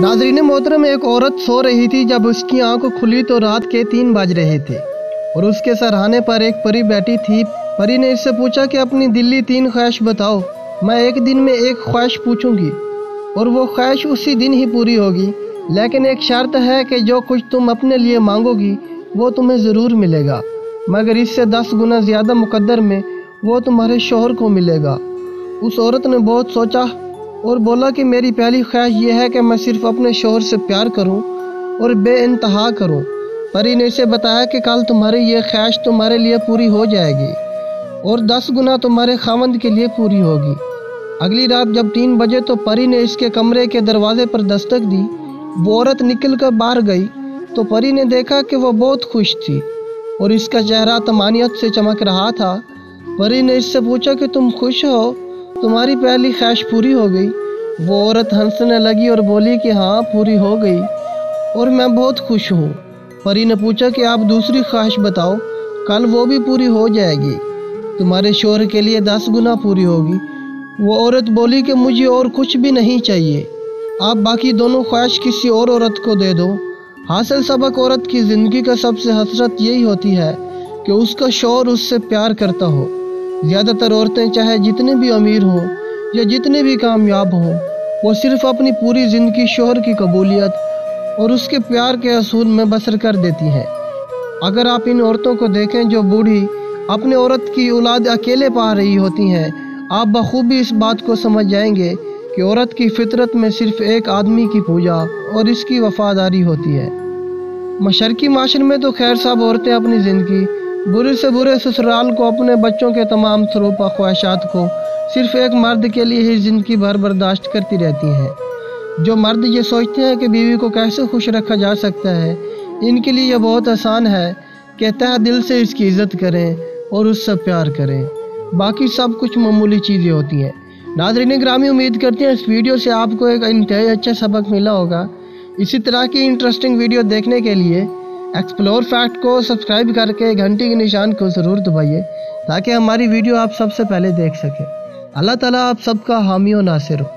नाज़रीन मोहतरम, एक औरत सो रही थी जब उसकी आंख खुली तो रात के 3 बज रहे थे और उसके सरहाने पर एक परी बैठी थी। परी ने इससे पूछा कि अपनी दिल्ली 3 ख्वाहिश बताओ। मैं एक दिन में एक ख्वाहिश पूछूंगी और वो ख्वाहिश उसी दिन ही पूरी होगी, लेकिन एक शर्त है कि जो कुछ तुम अपने लिए मांगोगी वो तुम्हें ज़रूर मिलेगा, मगर इससे 10 गुना ज़्यादा मुकद्दर में वो तुम्हारे शौहर को मिलेगा। उस औरत ने बहुत सोचा और बोला कि मेरी पहली ख्वाहिश ये है कि मैं सिर्फ अपने शौहर से प्यार करूं और बेइंतहा करूं। परी ने इसे बताया कि कल तुम्हारी ये ख्वाहिश तुम्हारे लिए पूरी हो जाएगी और 10 गुना तुम्हारे खावंद के लिए पूरी होगी। अगली रात जब 3 बजे तो परी ने इसके कमरे के दरवाजे पर दस्तक दी। वो औरत निकल कर बाहर गई तो परी ने देखा कि वह बहुत खुश थी और इसका चेहरा तमानियत से चमक रहा था। परी ने इससे पूछा कि तुम खुश हो, तुम्हारी पहली ख्वाहिश पूरी हो गई। वो औरत हंसने लगी और बोली कि हाँ, पूरी हो गई और मैं बहुत खुश हूँ। परी ने पूछा कि आप दूसरी ख्वाहिश बताओ, कल वो भी पूरी हो जाएगी, तुम्हारे शौहर के लिए 10 गुना पूरी होगी। वो औरत बोली कि मुझे और कुछ भी नहीं चाहिए, आप बाकी दोनों ख्वाहिश किसी और औरत को दे दो। हासिल सबक, औरत की ज़िंदगी का सबसे हसरत यही होती है कि उसका शौहर उससे प्यार करता हो। ज़्यादातर औरतें चाहे जितनी भी अमीर हों या जितने भी कामयाब हों, वो सिर्फ अपनी पूरी ज़िंदगी शौहर की कबूलियत और उसके प्यार के असूल में बसर कर देती हैं। अगर आप इन औरतों को देखें जो बूढ़ी अपने औरत की औलाद अकेले पा रही होती हैं, आप बखूबी इस बात को समझ जाएंगे कि औरत की फितरत में सिर्फ एक आदमी की पूजा और इसकी वफादारी होती है। मशरकी माशरे में तो खैर सब औरतें अपनी ज़िंदगी बुरे से बुरे ससुराल को, अपने बच्चों के तमाम सरूपा ख्वाहिशात को सिर्फ एक मर्द के लिए ही ज़िंदगी भर बर्दाश्त करती रहती हैं। जो मर्द ये सोचते हैं कि बीवी को कैसे खुश रखा जा सकता है, इनके लिए यह बहुत आसान है कि तहे दिल से इसकी इज़्ज़त करें और उससे प्यार करें, बाकी सब कुछ मामूली चीज़ें होती हैं। नाज़रीन ग्रामी, उम्मीद करते हैं इस वीडियो से आपको एक इंतहाई अच्छा सबक मिला होगा। इसी तरह की इंटरेस्टिंग वीडियो देखने के लिए एक्सप्लोर फैक्ट को सब्सक्राइब करके घंटी के निशान को ज़रूर दबाइए ताकि हमारी वीडियो आप सबसे पहले देख सकें। अल्लाह ताला आप सबका हामी और नासिर हो।